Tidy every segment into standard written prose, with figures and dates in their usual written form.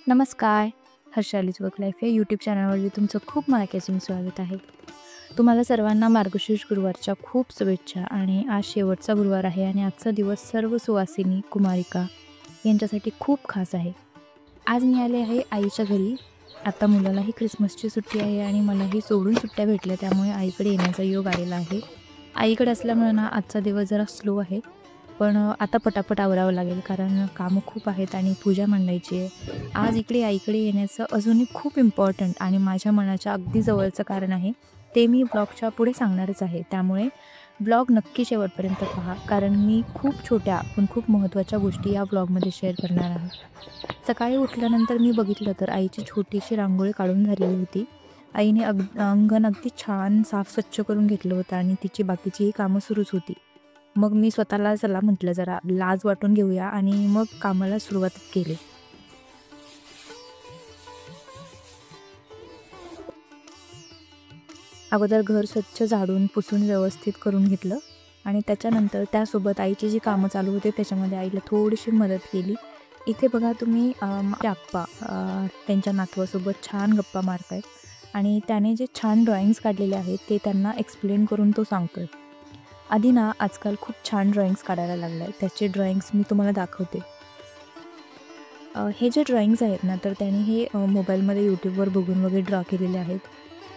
नमस्कार. हर्षालीज work life या YouTube चॅनलवरती तुमचं खूप मनापासून स्वागत आहे. तुम्हाला सर्वांना मार्गशीर्ष गुरुवारच्या खूप शुभेच्छा. आणि आज शेवटचा गुरुवार आहे आणि आजचा दिवस सर्व सुवासिनी कुमारिका यांच्यासाठी खूप खास आहे. आज मी आले आहे आईच्या घरी. आता मुलालाही ख्रिसमसची सुट्टी आहे आणि मलाही सोडून सुट्ट्या भेटल्या, त्यामुळे आईकडे येण्याचा योग आलेला आहे. आईकडे असल्यामुळे ना आजचा दिवस जरा स्लो आहे, पण आता पटापट आवरावं लागेल कारण कामं खूप आहेत आणि पूजा मांडायची आहे. आज इकडे आईकडे येण्याचं अजूनही खूप इम्पॉर्टंट आणि माझ्या मनाच्या अगदी जवळचं कारण आहे, ते मी ब्लॉगच्या पुढे सांगणारच आहे. त्यामुळे ब्लॉग नक्की शेवटपर्यंत पहा, कारण मी खूप छोट्या पण खूप महत्त्वाच्या गोष्टी या ब्लॉगमध्ये शेअर करणार आहे. सकाळी उठल्यानंतर मी बघितलं तर आईची छोटीशी रांगोळी काढून झालेली होती. आईने अंगण अगदी छान साफ स्वच्छ करून घेतलं होतं आणि तिची बाकीचीही कामं सुरूच होती. मग मी स्वतःला चला म्हटलं जरा लाज वाटून घेऊया आणि मग कामाला सुरुवात केली. अगोदर घर स्वच्छ झाडून पुसून व्यवस्थित करून घेतलं आणि त्याच्यानंतर त्यासोबत आईची जी कामं चालू होते त्याच्यामध्ये आईला थोडीशी मदत केली. इथे बघा तुम्ही माझे आप्पा त्यांच्या नातवासोबत छान गप्पा मारतायत आणि त्याने जे छान ड्रॉइंग्स काढलेले आहेत ते त्यांना एक्सप्लेन करून तो सांगतोय. आधी ना आजकाल खूप छान ड्रॉइंग्स काढायला लागले आहेत, त्याचे ड्रॉइंग्स मी तुम्हाला दाखवते. हे जे ड्रॉइंग्स आहेत ना, तर त्याने हे मोबाईलमध्ये यूट्यूबवर बघून वगैरे ड्रॉ केलेले आहेत.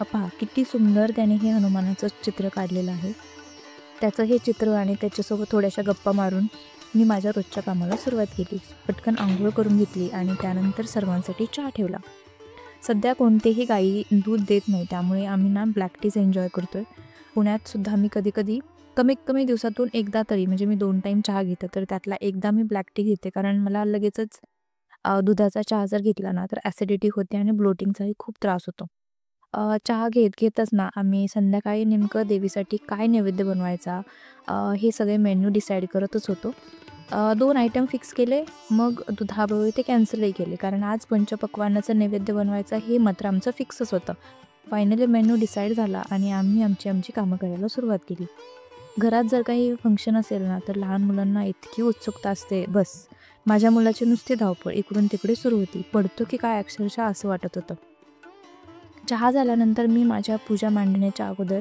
पहा किती सुंदर त्याने हे हनुमानाचं चित्र काढलेलं आहे. त्याचं हे चित्र आणि त्याच्यासोबत थोड्याशा गप्पा मारून मी माझ्या रोजच्या कामाला सुरुवात केली. पटकन आंघोळ करून घेतली आणि त्यानंतर सर्वांसाठी चहा ठेवला. सध्या कोणतेही गाई दूध देत नाही, त्यामुळे आम्ही ना ब्लॅक टीज एन्जॉय करतो आहे. पुण्यातसुद्धा मी कधी कमीत कमी दिवसातून एकदा तरी, म्हणजे मी 2 टाईम चहा घेते, तर त्यातला एकदा मी ब्लॅक टी घेते, कारण मला लगेचच दुधाचा चहा जर घेतला ना तर ॲसिडिटी होते आणि ब्लोटिंगचाही खूप त्रास होतो. चहा घेतच ना आम्ही संध्याकाळी नेमकं देवीसाठी काय नैवेद्य बनवायचा हे सगळे मेन्यू डिसाईड करतच होतो. 2 आयटम फिक्स केले, मग दुधाबरोबर ते कॅन्सलही केले, कारण आज पंचपक्वान्नाचं नैवेद्य बनवायचं हे मात्र आमचं फिक्सच होतं. फायनली मेन्यू डिसाईड झाला आणि आम्ही आमची कामं करायला सुरुवात केली. घरात जर काही फंक्शन असेल ना तर लहान मुलांना इतकी उत्सुकता असते, बस माझ्या मुलाची नुसती धावपळ इकडून तिकडे सुरू होती. पडतो की काय अक्षरशः असं वाटत होतं. चहा झाल्यानंतर मी माझ्या पूजा मांडण्याच्या अगोदर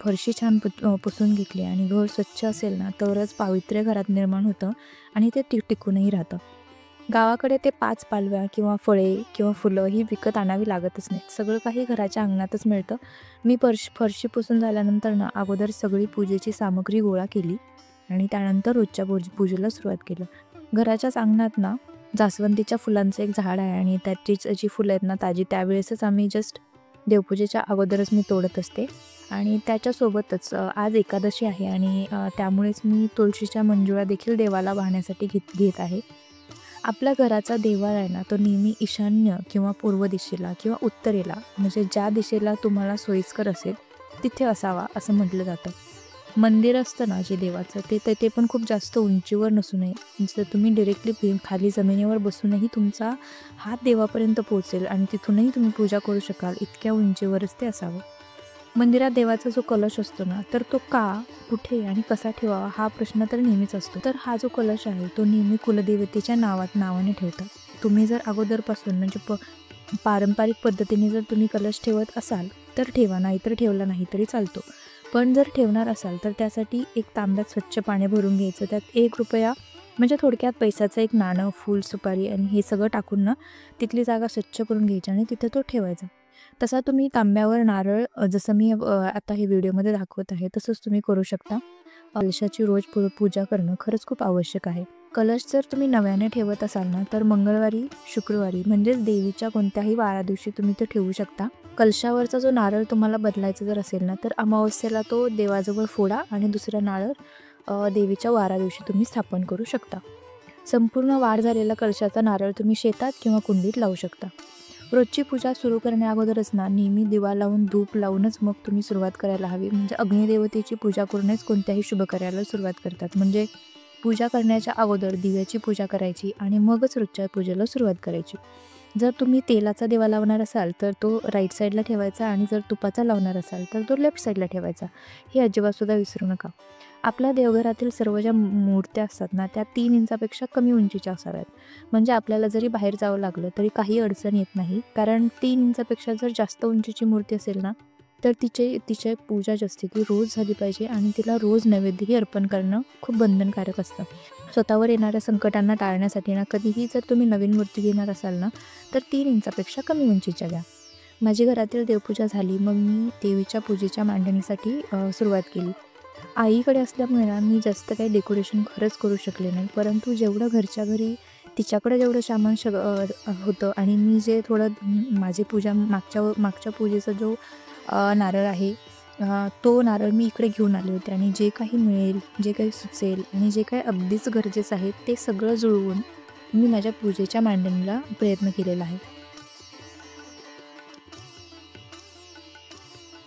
फरशी छान पुसून घेतली आणि घर स्वच्छ असेल ना तरच पावित्र्य घरात निर्माण होतं आणि ते टिकूनही राहतं. गावाकडे ते 5 पालव्या किंवा फळे किंवा फुलं ही विकत आणावी लागतच नाहीत, सगळं काही घराच्या अंगणातच मिळतं. मी फरशी पुसून झाल्यानंतर ना अगोदर सगळी पूजेची सामग्री गोळा केली आणि त्यानंतर रोजच्या पूजेला सुरुवात केलं. घराच्याच अंगणात ना जास्वंदीच्या फुलांचं एक झाड आहे आणि त्याचीच जी फुलं आहेत ना ताजी, त्यावेळेसच आम्ही जस्ट देवपूजेच्या अगोदरच मी तोडत असते. आणि त्याच्यासोबतच आज एकादशी आहे आणि त्यामुळेच मी तुळशीच्या मंजुळा देखील देवाला वाहण्यासाठी घेत आहे. आपल्या घराचा देवारा आहे ना तो नेहमी ईशान्य किंवा पूर्व दिशेला किंवा उत्तरेला, म्हणजे ज्या दिशेला तुम्हाला सोयीस्कर असेल तिथे असावा असं म्हटलं जातं. मंदिर असतं ना जे देवाचं, ते पण खूप जास्त उंचीवर नसू नये. जर तुम्ही डिरेक्टली खाली जमिनीवर बसूनही तुमचा हात देवापर्यंत पोहोचेल आणि तिथूनही तुम्ही पूजा करू शकाल, इतक्या उंचीवरच ते असावं. मंदिरात देवाचा जो कलश असतो ना तर तो का, कुठे आणि कसा ठेवावा हा प्रश्न तर नेहमीच असतो. तर हा जो कलश आहे तो नेहमी कुलदेवतेच्या नावाने ठेवतात. तुम्ही जर अगोदरपासून म्हणजे पारंपरिक पद्धतीने जर तुम्ही कलश ठेवत असाल तर ठेवा, नाहीतर ठेवला नाही तरी चालतो. पण जर ठेवणार असाल तर त्यासाठी एक तांब्यात स्वच्छ पाणी भरून घ्यायचं, त्यात ₹1 म्हणजे थोडक्यात पैशाचं एक नाणं, फूल, सुपारी आणि हे सगळं टाकून ना तिथली जागा स्वच्छ करून घ्यायची आणि तिथे तो ठेवायचा. तसा तुम्ही तांब्यावर नारळ जसं मी आता हे व्हिडिओमध्ये दाखवत आहे तसंच तुम्ही करू शकता. कलशाची रोज पूजा करणं खरंच खूप आवश्यक आहे. कलश जर तुम्ही नव्याने ठेवत असाल ना तर मंगळवारी, शुक्रवारी म्हणजेच देवीच्या कोणत्याही वारा दिवशी तुम्ही ते ठेवू शकता. कलशावरचा जो नारळ तुम्हाला बदलायचा जर असेल ना तर अमावस्येला तो देवाजवळ फोडा आणि दुसरा नारळ देवीच्या वारा दिवशी तुम्ही स्थापन करू शकता. संपूर्ण वाढ झालेला कलशाचा नारळ तुम्ही शेतात किंवा कुंडीत लावू शकता. रोजची पूजा सुरू करण्याअगोदरच ना नेहमी दिवा लावून धूप लावूनच मग तुम्ही सुरुवात करायला हवी. म्हणजे अग्निदेवतेची पूजा करूनच कोणत्याही शुभ कार्याला सुरुवात करतात. म्हणजे पूजा करण्याच्या अगोदर दिव्याची पूजा करायची आणि मगच रोजच्या पूजेला सुरुवात करायची. जर तुम्ही तेलाचा दिवा लावणार असाल तर तो राईट साईडला ठेवायचा आणि जर तुपाचा लावणार असाल तर तो लेफ्ट साईडला ठेवायचा. हे अजिबातसुद्धा विसरू नका. आपल्या देवघरातील सर्व ज्या मूर्त्या असतात ना, त्या 3 इंचापेक्षा कमी उंचीच्या असाव्यात. म्हणजे आपल्याला जरी बाहेर जावं लागलं तरी काही अडचण येत नाही. कारण 3 इंचापेक्षा जर जास्त उंचीची मूर्ती असेल ना, तर तिची पूजा जी असते ती रोज झाली पाहिजे आणि तिला रोज नैवेद्यही अर्पण करणं खूप बंधनकारक असतं. स्वतःवर येणाऱ्या संकटांना टाळण्यासाठी ना, कधीही जर तुम्ही नवीन मूर्ती घेणार असाल ना, तर 3 इंचापेक्षा कमी उंचीच्या घ्या. माझी घरातील देवपूजा झाली. मग मी देवीच्या पूजेच्या मांडणीसाठी सुरुवात केली. आईकडे असल्यामुळे ना, मी जास्त काही डेकोरेशन खरंच करू शकले नाही. परंतु जेवढं घरच्या घरी तिच्याकडे जेवढं सामान होतं आणि मी जे थोडं माझी पूजा मागच्या मागच्या पूजेचा जो नारळ आहे, तो नारळ मी इकडे घेऊन आले होते आणि जे काही मिळेल, जे काही सुचेल आणि जे काही अगदीच गरजेचं आहे ते सगळं जुळवून मी माझ्या पूजेच्या मांडणीला प्रयत्न केलेला आहे.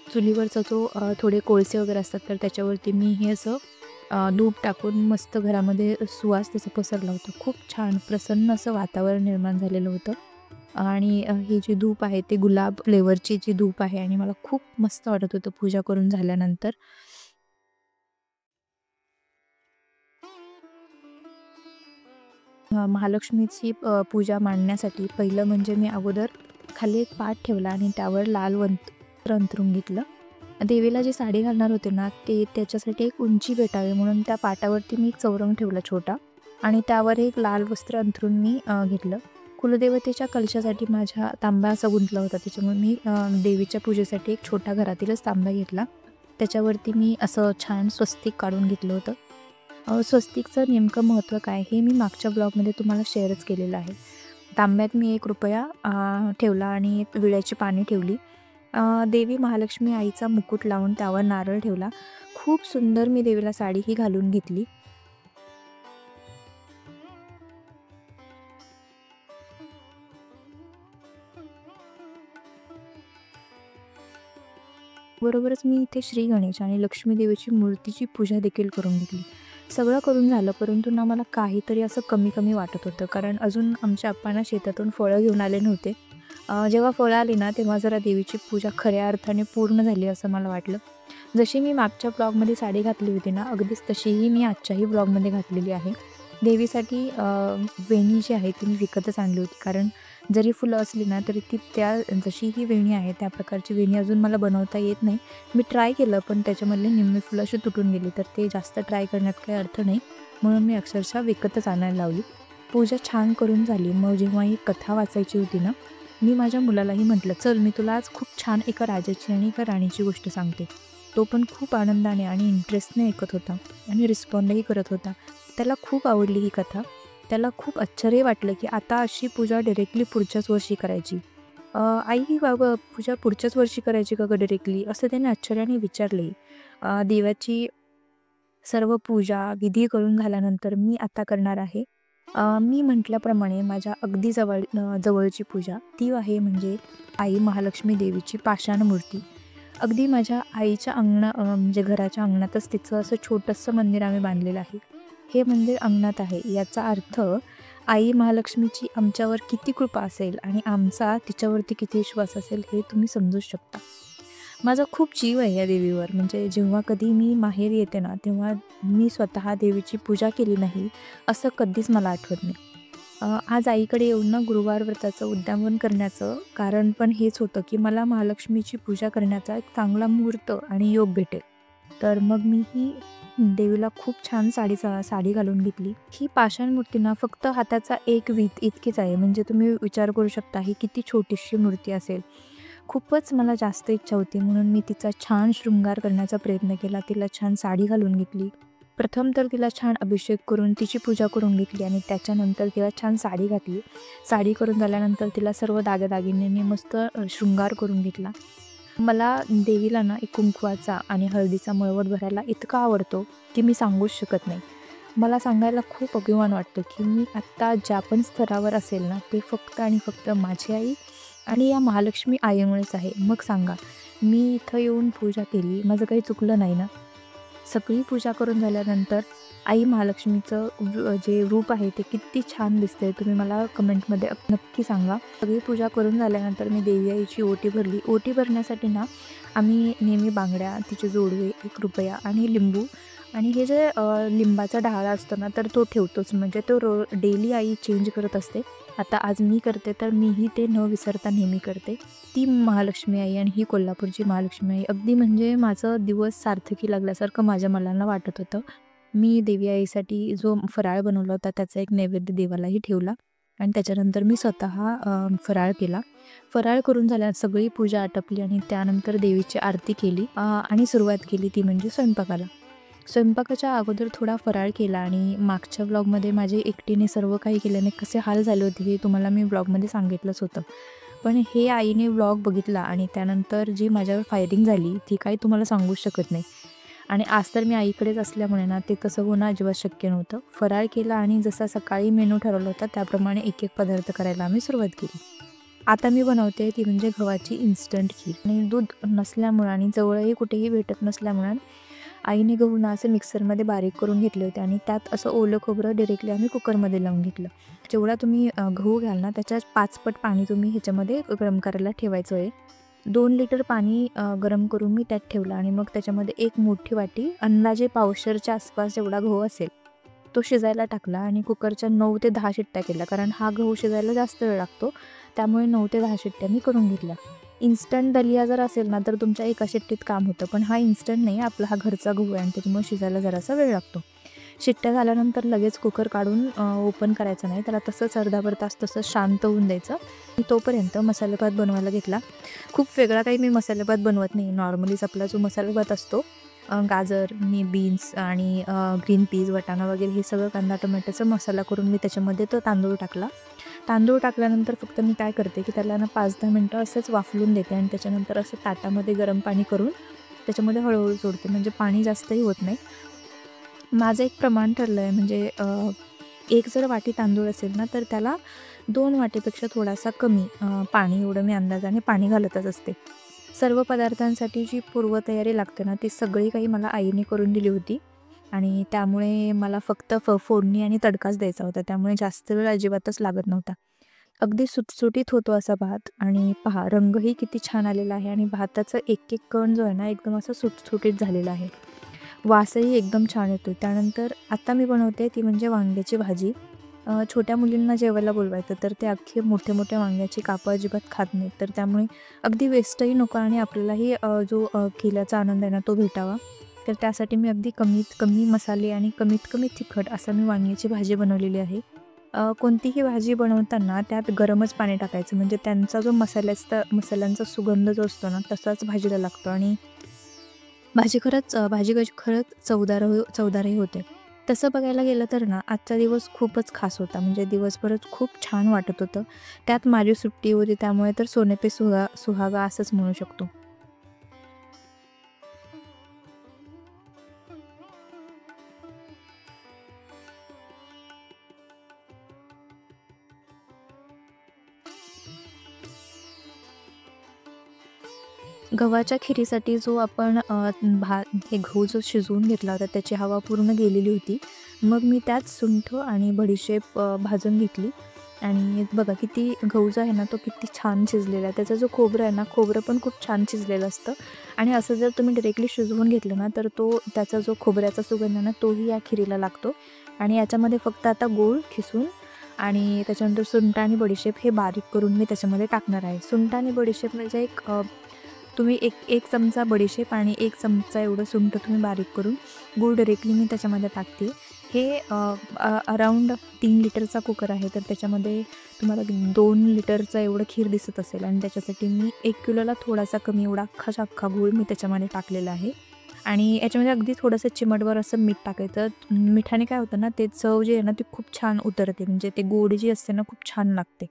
चुलीवरचा जो थोडे कोळसे वगैरे असतात तर त्याच्यावरती मी हे असं धूप टाकून मस्त घरामध्ये सुवास त्याचा पसरला होता. खूप छान प्रसन्न असं वातावरण निर्माण झालेलं होतं आणि हे जे धूप आहे ते गुलाब फ्लेवरची जी धूप आहे आणि मला खूप मस्त वाटत होतं पूजा करून झाल्यानंतर. महालक्ष्मीची पूजा मांडण्यासाठी पहिलं म्हणजे मी अगोदर खाली एक पाट ठेवला आणि त्यावर लाल वस्त्र अंथरून घेतलं. देवीला जी साडी घालणार होते ना, ते त्याच्यासाठी एक उंची भेटावी म्हणून त्या पाटावरती मी एक चौरंग ठेवला छोटा आणि त्यावर एक लाल वस्त्र अंथरून मी घेतलं. कुलदेवतेच्या कलशासाठी माझ्या तांब्या असा गुंतला होता, त्याच्यामुळे मी देवीच्या पूजेसाठी एक छोटा घरातीलच तांब्या घेतला. त्याच्यावरती मी असं छान स्वस्तिक काढून घेतलं होतं. स्वस्तिकचं नेमकं महत्त्व काय हे मी मागच्या ब्लॉगमध्ये तुम्हाला शेअरच केलेलं आहे. तांब्यात मी ₹1 ठेवला आणि विड्याची पाने ठेवली. देवी महालक्ष्मी आईचा मुकुट लावून त्यावर नारळ ठेवला. खूप सुंदर मी देवीला साडीही घालून घेतली. बरोबरच मी इथे श्री गणेश आणि लक्ष्मी देवीची मूर्तीची पूजा देखील करून घेतली. सगळं करून झालं, परंतु ना मला काहीतरी असं कमी-कमी वाटत होतं. कारण अजून आमच्या आप्पा शेतातून फळं घेऊन आले नव्हते. जेव्हा फळं आली ना, तेव्हा जरा देवीची पूजा खऱ्या अर्थाने पूर्ण झाली असं मला वाटलं. जशी मी मागच्या ब्लॉगमध्ये साडी घातली होती ना, अगदीच तशीही मी आजच्याही ब्लॉगमध्ये घातलेली आहे. देवीसाठी वेणी जी आहे ती मी विकतच आणली होती. कारण जरी फुलं असली ना, तरी ती जशी ही वेणी आहे त्या प्रकारची वेणी अजून मला बनवता येत नाही. मी ट्राय केलं, पण त्याच्यामधले निम्मे फुलं अशी तुटून गेली. तर ते जास्त ट्राय करण्यात काही अर्थ नाही. म्हणून मी अक्षरशः विकतच आणायला लावली. पूजा छान करून झाली. मग जेव्हा ही कथा वाचायची होती ना, मी माझ्या मुलालाही म्हटलं, "चल, मी तुला आज खूप छान एका राजाची आणि एका राणीची गोष्ट सांगते." तो पण खूप आनंदाने आणि इंटरेस्टने ऐकत होता आणि रिस्पॉन्डही करत होता. त्याला खूप आवडली ही कथा. त्याला खूप आश्चर्य वाटलं, की आता अशी पूजा डायरेक्टली पुढच्याच वर्षी करायची. "आई, ही बाबा पूजा पुढच्याच वर्षी करायची का गं डायरेक्टली?" असं त्याने आश्चर्याने विचारले. देवाची सर्व पूजा विधी करून झाल्यानंतर मी आता करणार आहे. मी म्हटल्याप्रमाणे माझ्या अगदी जवळची पूजा ती आहे म्हणजे आई महालक्ष्मी देवीची पाषाण मूर्ती. अगदी माझ्या आईच्या म्हणजे घराच्या अंगणातच तिचं असं छोटंसं मंदिर आम्ही बांधलेलं आहे. हे मंदिर अंगणात आहे याचा अर्थ आई महालक्ष्मीची आमच्यावर किती कृपा असेल आणि आमचा तिच्यावरती किती विश्वास असेल हे तुम्ही समजूच शकता. माझा खूप जीव आहे या देवीवर. म्हणजे जेव्हा कधी मी माहेरी येते ना, तेव्हा मी स्वतः देवीची पूजा केली नाही असं कधीच मला आठवत नाही. आज आईकडे येऊन ना गुरुवार व्रताचं उद्यापन करण्याचं कारण पण हेच होतं, की मला महालक्ष्मीची पूजा करण्याचा एक चांगला मुहूर्त आणि योग भेटेल. तर मग मी ही देवीला खूप छान साडी घालून घेतली. ही पाषाण मूर्ती ना फक्त हाताचा एक वीत इतकीच आहे. म्हणजे तुम्ही विचार करू शकता ही किती छोटीशी मूर्ती असेल. खूपच मला जास्त इच्छा होती म्हणून मी तिचा छान शृंगार करण्याचा प्रयत्न केला. तिला छान साडी घालून घेतली. प्रथम तर तिला छान अभिषेक करून तिची पूजा करून घेतली आणि त्याच्यानंतर तिला छान साडी घातली. साडी करून झाल्यानंतर तिला सर्व दागदागिन्यांनी मस्त शृंगार करून घेतला. मला देवीला ना एक कुंकवाचा आणि हळदीचा मळवट भरायला इतका आवडतो की मी सांगूच शकत नाही. मला सांगायला खूप अभिमान वाटतो की मी आत्ता ज्या पण स्तरावर असेल ना ते फक्त आणि फक्त माझी आई आणि या महालक्ष्मी आईमुळेच आहे. मग सांगा, मी इथं येऊन पूजा केली, माझं काही चुकलं नाही ना? सगळी पूजा करून झाल्यानंतर आई महालक्ष्मीचं जे रूप आहे ते किती छान दिसतंय तुम्ही मला कमेंटमध्ये नक्की सांगा. सगळी पूजा करून झाल्यानंतर मी देवी आईची ओटी भरली. ओटी भरण्यासाठी ना आम्ही नेहमी बांगड्या, तिचे जोडवे, ₹1 आणि लिंबू आणि हे जे लिंबाचा डहाळा असतो ना, तर तो ठेवतोच. म्हणजे तो डेली आई चेंज करत असते. आता आज मी करते, तर मीही ते न विसरता नेहमी करते. ती महालक्ष्मी आई आणि ही कोल्हापूरची महालक्ष्मी आई अगदी म्हणजे माझं दिवस सार्थकी लागल्यासारखं माझ्या मनाला वाटत होतं. मी देवी आईसाठी जो फराळ बनवला होता, त्याचा एक नैवेद्य देवालाही ठेवला आणि त्याच्यानंतर मी स्वतः फराळ केला. फराळ करून झाल्यावर सगळी पूजा आटपली आणि त्यानंतर देवीची आरती केली आणि सुरुवात केली ती म्हणजे स्वयंपाकाला. स्वयंपाकाच्या अगोदर थोडा फराळ केला आणि मागच्या व्लॉगमध्ये माझे एकटीने सर्व काही केल्याने कसे हाल झाले होते हे तुम्हाला मी व्लॉगमध्ये सांगितलंच होतं. पण हे आईने व्लॉग बघितला आणि त्यानंतर जी माझ्यावर फायरिंग झाली ती काही तुम्हाला सांगूच शकत नाही. आणि आज तर मी आईकडेच असल्यामुळे ना ते तसं होणं अजिबात शक्य नव्हतं. फराळ केला आणि जसा सकाळी मेनू ठरवला होता त्याप्रमाणे एक एक पदार्थ करायला आम्ही सुरुवात केली. आता मी बनवते ती म्हणजे गव्हाची इन्स्टंट खीर आणि दूध नसल्यामुळं आणि जवळही कुठेही भेटत नसल्यामुळं आईने गहू ना असे मिक्सरमध्ये बारीक करून घेतले होते आणि त्यात असं ओलं खोबरं डिरेक्टली आम्ही कुकरमध्ये लावून घेतलं. जेवढा तुम्ही गहू घ्याल ना त्याच्या 5 पट पाणी तुम्ही ह्याच्यामध्ये गरम करायला ठेवायचं आहे. 2 लिटर पाणी गरम करून मी त्यात ठेवलं आणि मग त्याच्यामध्ये एक मोठी वाटी अंदाजे पावशेरच्या आसपास जेवढा गहू असेल तो शिजायला टाकला आणि कुकरच्या 9 ते 10 शिट्ट्या केल्या. कारण हा गहू शिजायला जास्त वेळ लागतो. त्यामुळे 9 ते 10 शिट्ट्या मी करून घेतल्या. इन्स्टंट दलिया जर असेल ना तर तुमच्या एका शिट्टीत काम होतं. पण हा इन्स्टंट नाही, आपला हा घरचा गहू आहे आणि त्याच्यामुळे शिजायला जरासा वेळ लागतो. शिट्ट्या झाल्यानंतर लगेच कुकर काढून ओपन करायचं नाही. त्याला तसंच अर्धाभर तास तसंच शांत होऊन द्यायचं. तोपर्यंत मसाले भात बनवायला घेतला. खूप वेगळा काही मी मसाले भात बनवत नाही. नॉर्मलीच आपला जो मसाले भात असतो गाजर, बीन्स आणि ग्रीन पीज, वाटाणा वगैरे हे सगळं कांदा टोमॅटोचा मसाला करून मी त्याच्यामध्ये तो तांदूळ टाकला. तांदूळ टाकल्यानंतर फक्त मी काय करते की त्याला ना 5-10 मिनटं असंच वाफलून देते आणि त्याच्यानंतर असं ताटामध्ये गरम पाणी करून त्याच्यामध्ये हळूहळू सोडते. म्हणजे पाणी जास्तही होत नाही. माझं एक प्रमाण ठरलं आहे म्हणजे एक जर वाटी तांदूळ असेल ना तर त्याला 2 वाटीपेक्षा थोडासा कमी पाणी एवढं मी अंदाजाने पाणी घालतच असते. सर्व पदार्थांसाठी जी पूर्वतयारी लागते ना ती सगळी काही मला आईने करून दिली होती आणि त्यामुळे मला फक्त फोडणी आणि तडकाच द्यायचा होता. त्यामुळे जास्त वेळ अजिबातच लागत नव्हता. अगदी सुटसुटीत होतो असा भात आणि पहा रंगही किती छान आलेला आहे आणि भाताचा एक एक कण जो आहे ना एकदम असा सुटसुटीत झालेला आहे. वासही एकदम छान येतो. त्यानंतर आता मी बनवते ती म्हणजे वांग्याची भाजी. छोट्या मुलींना जेवायला बोलवायचं तर ते अख्खे मोठे-मोठे वांग्याची कापं अजिबात खात नाहीत. तर त्यामुळे अगदी वेस्टही नको आणि आपल्यालाही जो केल्याचा आनंद आहे ना तो भेटावा. तर त्यासाठी मी अगदी कमीत कमी मसाले आणि कमीत कमी तिखट असं मी वांग्याची भाजी बनवलेली आहे. कोणतीही भाजी बनवताना त्यात गरमच पाणी टाकायचं म्हणजे त्यांचा जो मसाल्यांचा सुगंध जो असतो ना तसाच भाजीला लागतो आणि भाजी कशी खरंच चवदारही होते. तसं बघायला गेलं तर ना आजचा दिवस खूपच खास होता. म्हणजे दिवसभरच खूप छान वाटत होतं. त्यात माझी सुट्टी होती त्यामुळे तर सोने पे सुहागा असंच म्हणू शकतो. गव्हाच्या खिरीसाठी जो आपण हे गहू जो शिजवून घेतला होता त्याची हवा पूर्ण गेलेली होती. मग मी त्यात सुंठ आणि बडीशेप भाजून घेतली आणि बघा किती गहू जो आहे ना तो किती छान शिजलेला आहे. त्याचा जो खोबरं आहे ना खोबरं पण खूप छान शिजलेलं असतं आणि असं जर तुम्ही डायरेक्टली शिजवून घेतलं ना तर त्याचा जो खोबऱ्याचा सुगंध आहे ना तोही या खिरीला लागतो आणि याच्यामध्ये फक्त आता गूळ खिसून आणि त्याच्यानंतर सुंठ आणि बडीशेप हे बारीक करून मी त्याच्यामध्ये टाकणार आहे. सुंठ आणि बडीशेप म्हणजे तुम्ही एक चमचा बडीशेप आणि 1 चमचा एवढं सुंठ तुम्ही बारीक करून गूळ डायरेक्टली मी त्याच्यामध्ये टाकते. हे अराउंड 3 लिटरचा कुकर आहे तर त्याच्यामध्ये तुम्हाला 2 लिटरचं एवढं खीर दिसत असेल आणि त्याच्यासाठी मी 1 किलोला थोडासा कमी एवढा अख्खाच्या अख्खा गूळ मी त्याच्यामध्ये टाकलेला आहे आणि याच्यामध्ये अगदी थोडंसं चिमटभर असं मीठ टाकायचं. मिठाने काय होतं ना ते चव जी आहे ना ती खूप छान उतरते म्हणजे ते गोड जी असते ना खूप छान लागते.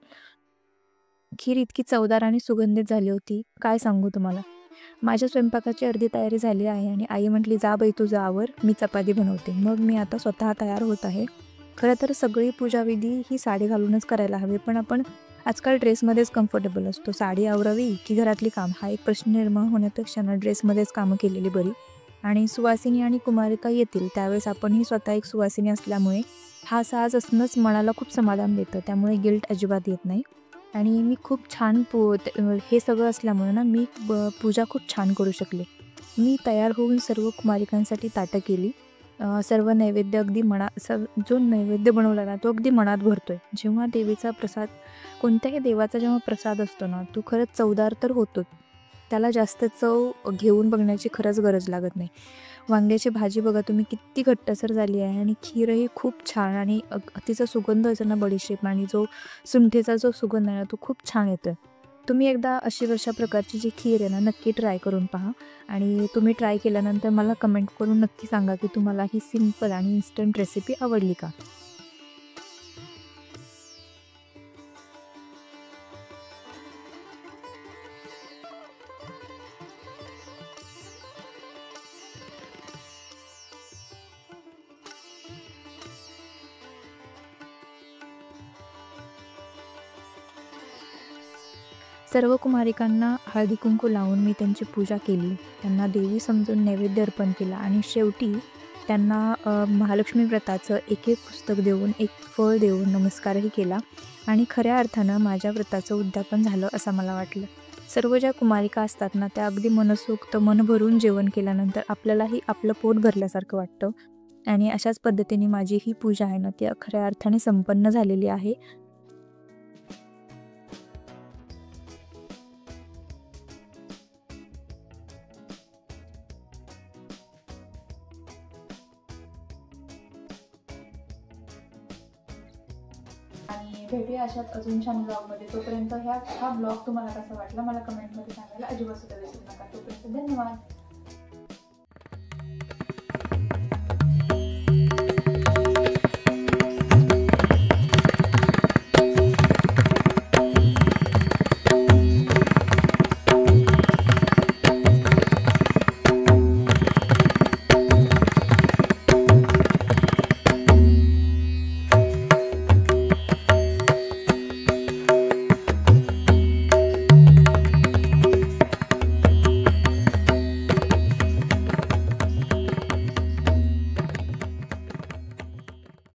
खीर इतकी चवदार आणि सुगंधित झाली होती, काय सांगू तुम्हाला. माझ्या स्वयंपाकाची अर्धी तयारी झाली आहे आणि आई म्हटली, "जा बाई तुझं आवर, मी चपाती बनवते." मग मी आता स्वतः तयार होत आहे. खरं तर सगळी पूजाविधी ही साडी घालूनच करायला हवी, पण आपण आजकाल ड्रेसमध्येच कम्फर्टेबल असतो. साडी आवरावी की घरातली काम हा एक प्रश्न निर्माण होण्यापेक्षा ना ड्रेसमध्येच कामं केलेली बरी. आणि सुवासिनी आणि कुमारिका येतील त्यावेळेस आपणही स्वतः एक सुवासिनी असल्यामुळे हा साज असणंच मनाला खूप समाधान देतं. त्यामुळे गिल्ट अजिबात येत नाही. आणि मी खूप छान हे सगळं असल्यामुळे ना मी पूजा खूप छान करू शकले. मी तयार होऊन सर्व कुमारिकांसाठी ताटं केली. सर्व नैवेद्य अगदी जो नैवेद्य बनवला ना, तो अगदी मनात भरतोय. जेव्हा देवीचा प्रसाद कोणत्याही देवाचा जेव्हा प्रसाद असतो ना, तो खरंच चवदार तर होतोच. त्याला जास्त चव घेऊन बघण्याची खरंच गरज लागत नाही. वांग्याची भाजी बघा तुम्ही किती घट्टसर झाली आहे आणि खीरही खूप छान आणि तिचा सुगंध असेल ना बडीशेप आणि जो सुंठीचा जो सुगंध आहे ना, तो खूप छान येतोय. तुम्ही एकदा अशा प्रकारची जी खीर आहे ना, नक्की ट्राय करून पहा आणि तुम्ही ट्राय केल्यानंतर मला कमेंट करून नक्की सांगा की तुम्हाला ही सिंपल आणि इन्स्टंट रेसिपी आवडली का? सर्व कुमारिकांना हळदी-कुंकू लावून मी त्यांची पूजा केली. त्यांना देवी समजून नैवेद्य अर्पण केला आणि शेवटी त्यांना महालक्ष्मी व्रताचं एक-एक पुस्तक देऊन, एक फळ देऊन नमस्कारही केला आणि खऱ्या अर्थानं माझ्या व्रताचं उद्यापन झालं असं मला वाटलं. सर्व ज्या कुमारिका असतात ना, त्या अगदी मनसोक्त मन भरून जेवण केल्यानंतर आपल्यालाही आपलं पोट भरल्यासारखं वाटतं आणि अशाच पद्धतीने माझी ही पूजा आहे ना, ती खऱ्या अर्थाने संपन्न झालेली आहे. आणि भेटूया अशाच अजून छान ब्लॉगमध्ये. तोपर्यंत हा ब्लॉग तुम्हाला कसा वाटला मला कमेंटमध्ये सांगायला अजिबात सुद्धा विसरू नका. तोपर्यंत धन्यवाद.